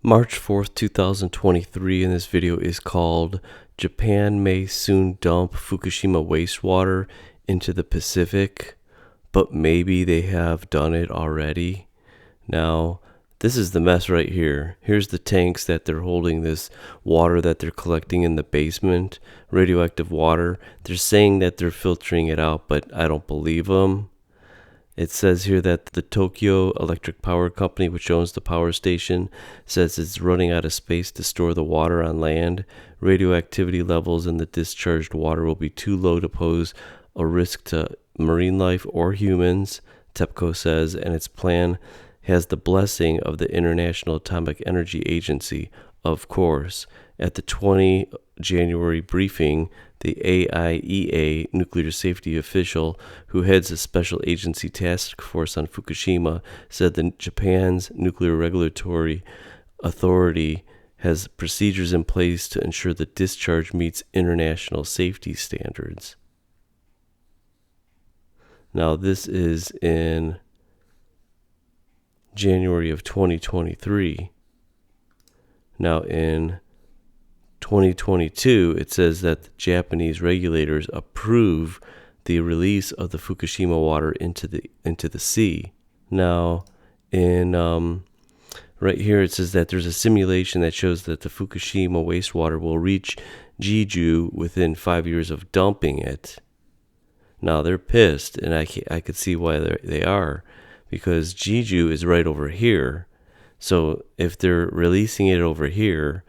March 4th, 2023, and this video is called Japan May Soon Dump Fukushima Wastewater into the Pacific, but maybe they have done it already. Now, this is the mess right here. Here's the tanks that they're holding this water that they're collecting in the basement, radioactive water. They're saying that they're filtering it out, but I don't believe them. It says here that the Tokyo Electric Power Company, which owns the power station, says it's running out of space to store the water on land. Radioactivity levels in the discharged water will be too low to pose a risk to marine life or humans, TEPCO says, and its plan has the blessing of the International Atomic Energy Agency, of course. At the 20 January briefing, the AIEA nuclear safety official who heads a special agency task force on Fukushima said that Japan's nuclear regulatory authority has procedures in place to ensure the discharge meets international safety standards. Now, this is in January of 2023. Now, in 2022, it says that the Japanese regulators approve the release of the Fukushima water into the sea. Now, in right here, it says that there's a simulation that shows that the Fukushima wastewater will reach Jeju within 5 years of dumping it. Now, they're pissed, and I could see why they are, because Jeju is right over here. So if they're releasing it over here,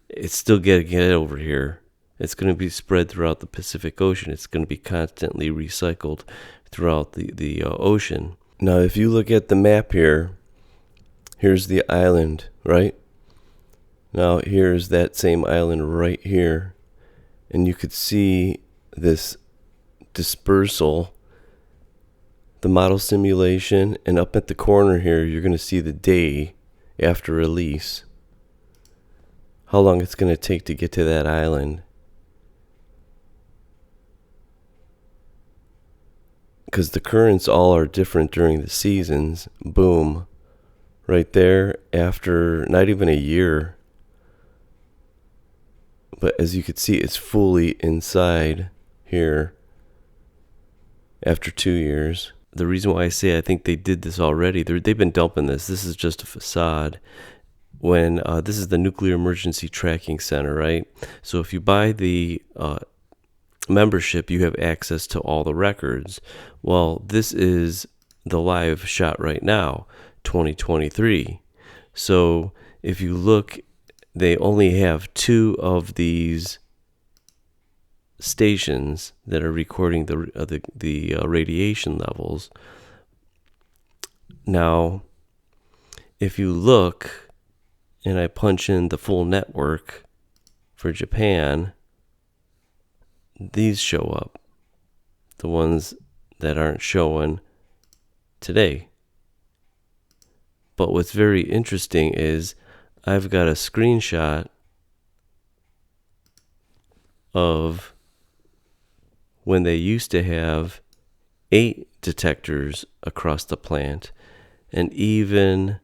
it's still getting it over here. It's going to be spread throughout the Pacific Ocean. It's going to be constantly recycled throughout the ocean. Now, if you look at the map here, here's the island, right? Now, here's that same island right here. And you could see this dispersal, the model simulation, and up at the corner here, you're going to see the day after release. How long it's going to take to get to that island. Because the currents all are different during the seasons. Boom. Right there after not even a year. But as you can see, it's fully inside here after 2 years. The reason why I say I think they did this already, they've been dumping this. This is just a facade. When this is the Nuclear Emergency Tracking Center, right? So if you buy the membership, you have access to all the records. Well, this is the live shot right now, 2023. So if you look, they only have 2 of these stations that are recording the radiation levels. Now, if you look, and I punch in the full network for Japan, these show up. The ones that aren't showing today. But what's very interesting is I've got a screenshot of when they used to have 8 detectors across the plant, and even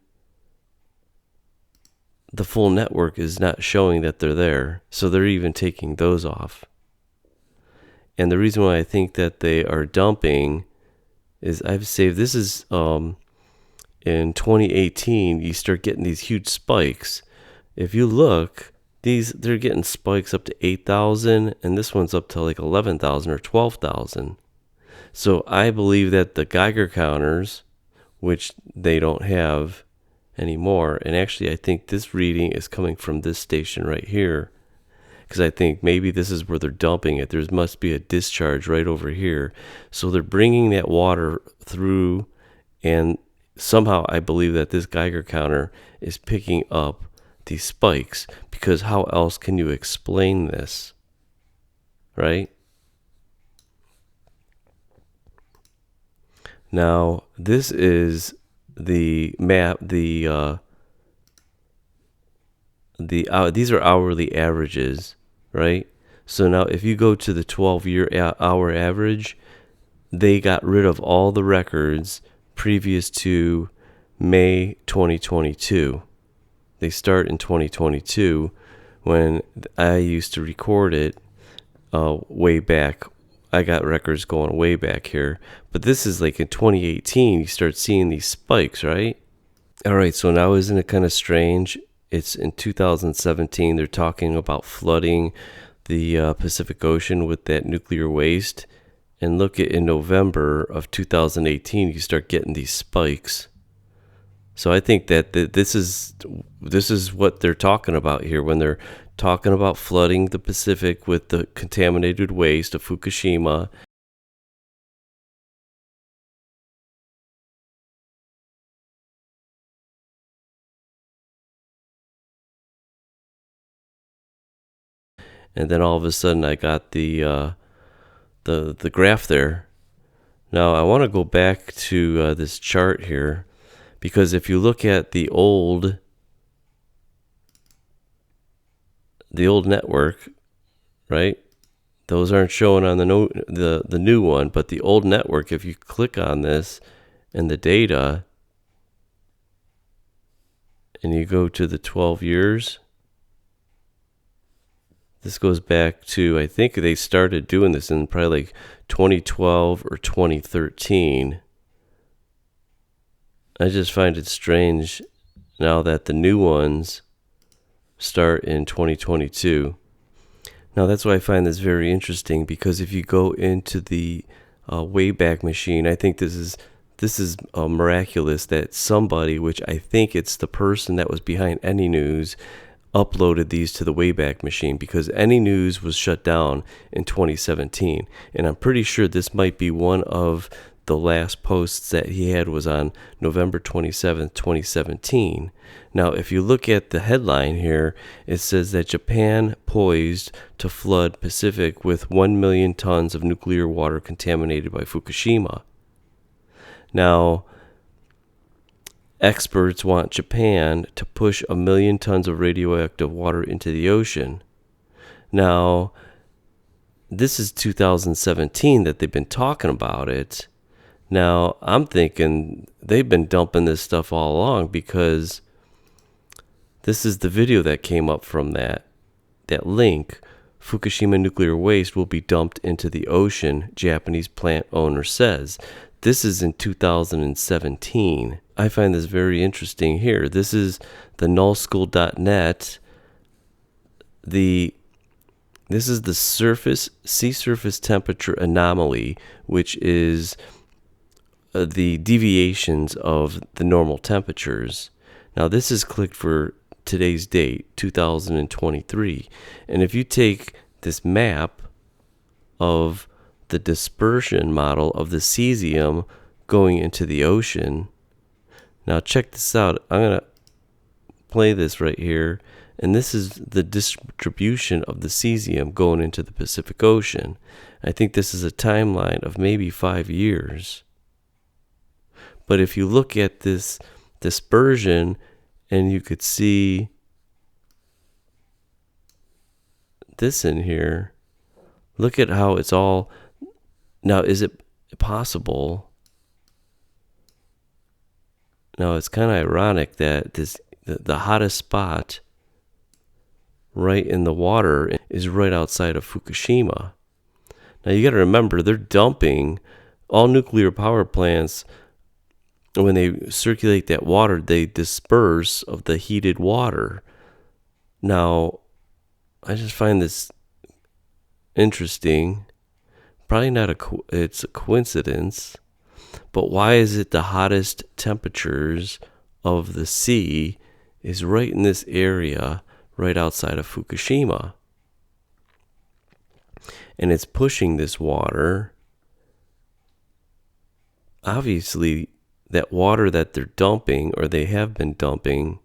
the full network is not showing that they're there. So they're even taking those off. And the reason why I think that they are dumping is I've saved, this is in 2018, you start getting these huge spikes. If you look, they're getting spikes up to 8,000, and this one's up to like 11,000 or 12,000. So I believe that the Geiger counters, which they don't have anymore, and actually I think this reading is coming from this station right here, because I think maybe this is where they're dumping it. There must be a discharge right over here, so they're bringing that water through, and somehow I believe that this Geiger counter is picking up these spikes, because how else can you explain this, right? Now, this is the map, these are hourly averages, right? So now if you go to the 12-year hour average, they got rid of all the records previous to May 2022. they start in 2022 when I used to record it way back. I got records going way back here. But this is like in 2018, you start seeing these spikes, right? All right, so now isn't it kind of strange? It's in 2017. They're talking about flooding the Pacific Ocean with that nuclear waste. And look at in November of 2018, you start getting these spikes. So I think that this is what they're talking about here when they're talking about flooding the Pacific with the contaminated waste of Fukushima. And then all of a sudden, I got the graph there. Now I want to go back to this chart here, because if you look at the old network, right? Those aren't showing on the new one, but the old network, if you click on this and the data, and you go to the 12 years, this goes back to, I think they started doing this in probably like 2012 or 2013. I just find it strange now that the new ones start in 2022. Now that's why I find this very interesting, because if you go into the Wayback Machine, I think this is miraculous that somebody, which I think it's the person that was behind Any News, uploaded these to the Wayback Machine, because Any News was shut down in 2017. And I'm pretty sure this might be one of the last posts that he had was on November 27th, 2017. Now, if you look at the headline here, it says that Japan poised to flood Pacific with 1 million tons of nuclear water contaminated by Fukushima. Now, experts want Japan to push 1 million tons of radioactive water into the ocean. Now, this is 2017 that they've been talking about it. Now, I'm thinking they've been dumping this stuff all along, because this is the video that came up from that link. Fukushima nuclear waste will be dumped into the ocean, Japanese plant owner says. This is in 2017. I find this very interesting here. This is the nullschool.net. This is the sea surface temperature anomaly, which is the deviations of the normal temperatures. Now this is clicked for today's date, 2023. And if you take this map of the dispersion model of the cesium going into the ocean, now check this out. I'm going to play this right here. And this is the distribution of the cesium going into the Pacific Ocean. I think this is a timeline of maybe 5 years. But if you look at this dispersion, and you could see this in here, look at how it's all. Now, is it possible? Now, it's kind of ironic that the hottest spot right in the water is right outside of Fukushima. Now, you got to remember, they're dumping all nuclear power plants. When they circulate that water, they disperse of the heated water. Now, I just find this interesting. Probably not it's a coincidence, but why is it the hottest temperatures of the sea is right in this area, right outside of Fukushima? And it's pushing this water. Obviously, that water that they're dumping, or they have been dumping,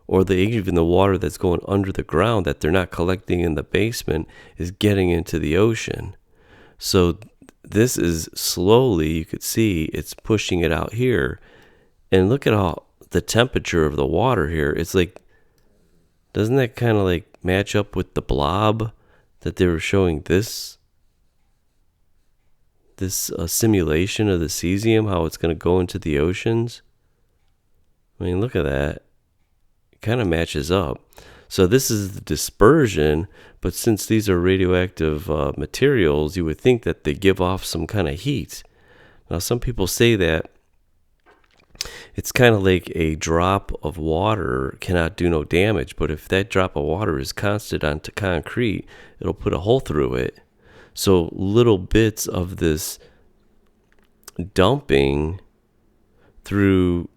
or even the water that's going under the ground that they're not collecting in the basement, is getting into the ocean. So this is slowly, you could see it's pushing it out here. And look at how the temperature of the water here. It's like, doesn't that kind of like match up with the blob that they were showing this simulation of the cesium, how it's going to go into the oceans? I mean, look at that. It kind of matches up. So this is the dispersion, but since these are radioactive materials, you would think that they give off some kind of heat. Now, some people say that it's kind of like a drop of water cannot do no damage, but if that drop of water is constant onto concrete, it'll put a hole through it. So little bits of this dumping through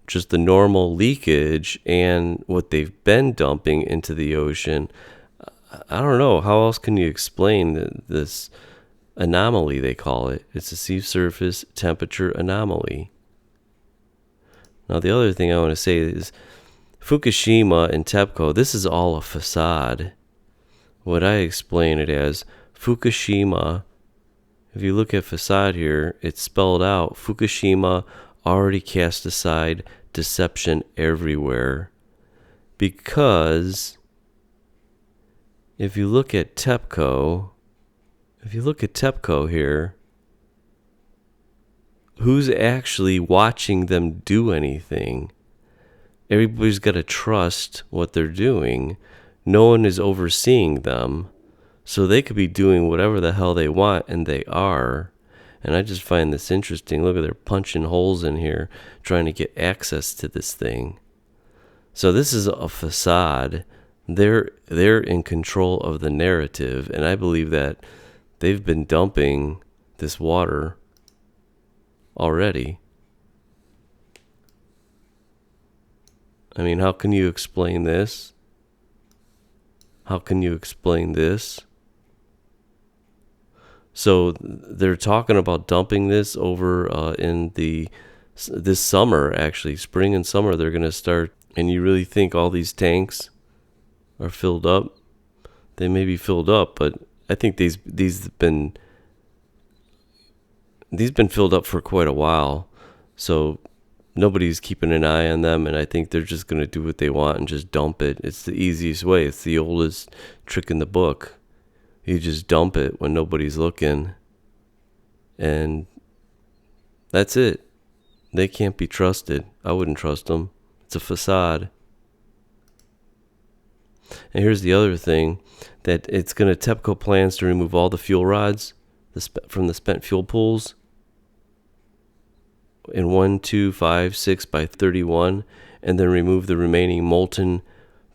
just the normal leakage and what they've been dumping into the ocean, I don't know. How else can you explain this anomaly, they call it? It's a sea surface temperature anomaly. Now, the other thing I want to say is Fukushima and TEPCO, this is all a facade. What I explain it as, Fukushima, if you look at facade here, it's spelled out. Fukushima already cast aside deception everywhere. Because if you look at TEPCO here, who's actually watching them do anything? Everybody's got to trust what they're doing. No one is overseeing them. So they could be doing whatever the hell they want, and they are. And I just find this interesting. Look at, they're punching holes in here, trying to get access to this thing. So this is a facade. They're in control of the narrative, and I believe that they've been dumping this water already. I mean, how can you explain this? How can you explain this? So they're talking about dumping this over in this summer, actually, spring and summer. They're going to start. And you really think all these tanks are filled up? They may be filled up, but I think these been filled up for quite a while. So nobody's keeping an eye on them, and I think they're just going to do what they want and just dump it. It's the easiest way. It's the oldest trick in the book. You just dump it when nobody's looking, and that's it. They can't be trusted. I wouldn't trust them. It's a facade. And here's the other thing, that it's going to TEPCO plans to remove all the fuel rods from the spent fuel pools in 1, 2, 5, 6 by 31, and then remove the remaining molten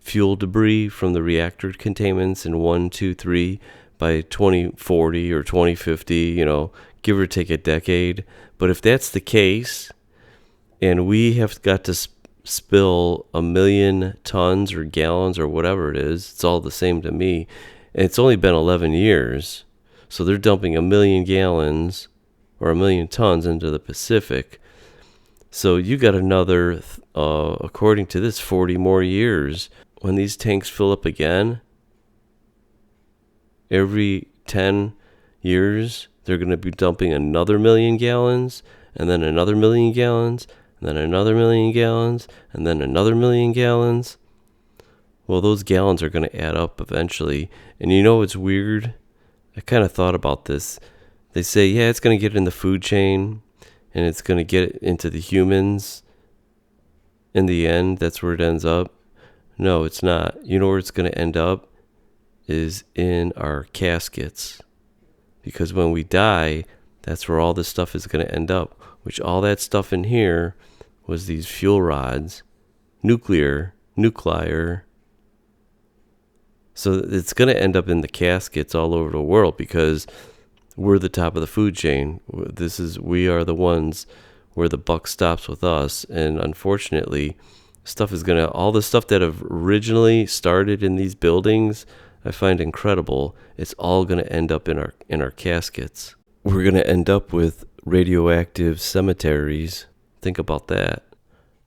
fuel debris from the reactor containments in 1, 2, 3 by 2040 or 2050, give or take a decade. But if that's the case, and we have got to spill 1 million tons or gallons or whatever it is, it's all the same to me. And it's only been 11 years. So they're dumping 1 million gallons or 1 million tons into the Pacific. So you got another, according to this, 40 more years. When these tanks fill up again, every 10 years, they're going to be dumping another 1 million gallons, and then another 1 million gallons, and then another 1 million gallons, and then another 1 million gallons. Well, those gallons are going to add up eventually. And it's weird? I kind of thought about this. They say, yeah, it's going to get in the food chain, and it's going to get into the humans. In the end, that's where it ends up. No, it's not. You know where it's going to end up? Is in our caskets. Because when we die, that's where all this stuff is going to end up. Which all that stuff in here was these fuel rods, nuclear. So it's going to end up in the caskets all over the world, because we're the top of the food chain. We are the ones where the buck stops with us. And unfortunately, all the stuff that have originally started in these buildings, I find incredible. It's all going to end up in our caskets. We're going to end up with radioactive cemeteries. Think about that.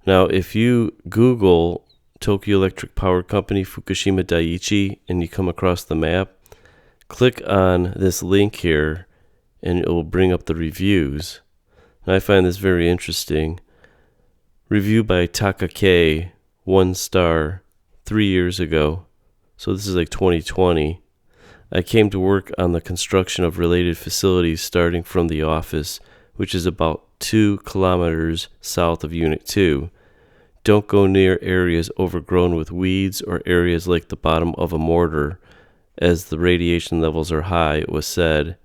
Now, if you Google Tokyo Electric Power Company Fukushima Daiichi and you come across the map, click on this link here and it will bring up the reviews. And I find this very interesting. Review by Takake, 1 star, 3 years ago. So this is like 2020. I came to work on the construction of related facilities starting from the office, which is about 2 kilometers south of Unit 2. Don't go near areas overgrown with weeds or areas like the bottom of a mortar, as the radiation levels are high, it was said.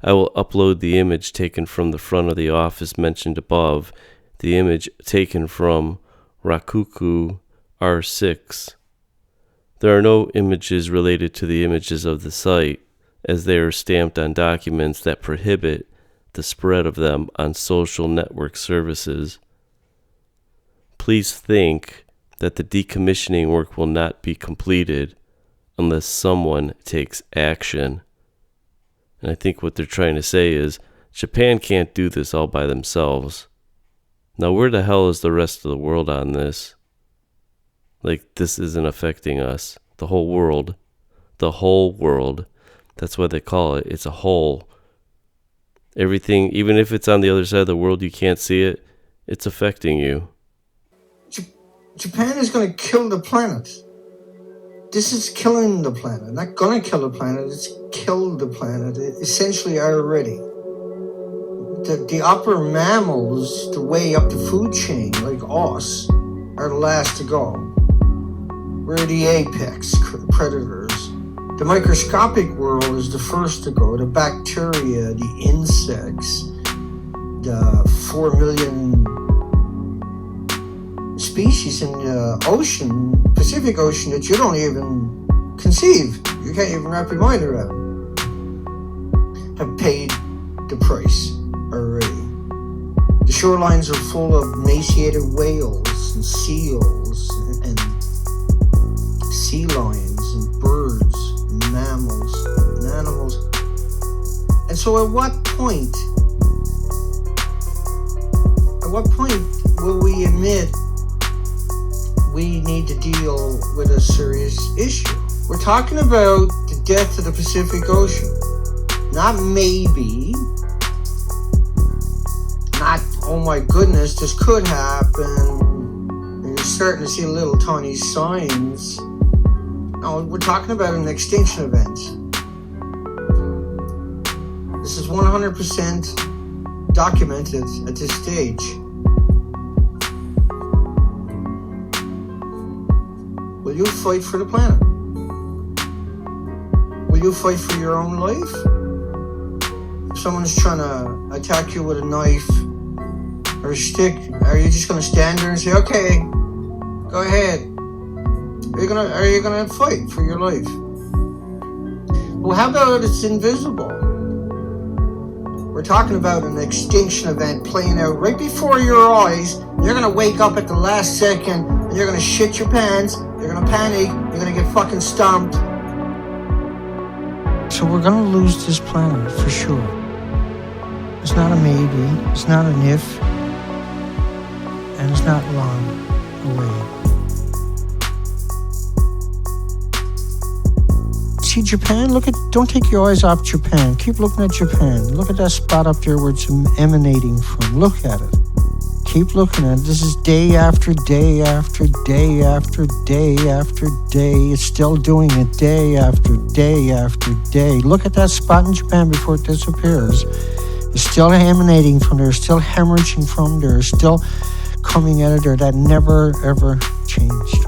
I will upload the image taken from the front of the office mentioned above, the image taken from Rakuku R6. There are no images related to the images of the site, as they are stamped on documents that prohibit the spread of them on social network services. Please think that the decommissioning work will not be completed unless someone takes action. And I think what they're trying to say is Japan can't do this all by themselves. Now, where the hell is the rest of the world on this? Like, this isn't affecting us. The whole world. The whole world. That's what they call it. It's a whole. Everything, even if it's on the other side of the world, you can't see it, it's affecting you. Japan is going to kill the planet. This is killing the planet. Not going to kill the planet, it's killed the planet. It essentially already. The upper mammals, the way up the food chain, like us, are the last to go. We're the apex predators. The microscopic world is the first to go. The bacteria, the insects, the 4 million species in the ocean, Pacific Ocean, that you don't even conceive. You can't even wrap your mind around. Have paid the price already. The shorelines are full of emaciated whales and seals and sea lions and birds and mammals and animals. And so at what point will we admit we need to deal with a serious issue? We're talking about the death of the Pacific Ocean. Not maybe, not, oh my goodness, this could happen. And you're starting to see little tiny signs. No, we're talking about an extinction event. This is 100% documented at this stage. Will you fight for the planet? Will you fight for your own life? If someone's trying to attack you with a knife or a stick, are you just going to stand there and say, okay, go ahead? Are you gonna fight for your life? Well, how about it's invisible? We're talking about an extinction event playing out right before your eyes. You're gonna wake up at the last second and you're gonna shit your pants, you're gonna panic, you're gonna get fucking stomped. So we're gonna lose this planet for sure. It's not a maybe, it's not an if, and it's not long away. See Japan? Don't take your eyes off Japan. Keep looking at Japan. Look at that spot up there where it's emanating from. Look at it. Keep looking at it. This is day after day after day after day after day. It's still doing it day after day after day. Look at that spot in Japan before it disappears. It's still emanating from there, still hemorrhaging from there, still coming out of there. That never ever changed.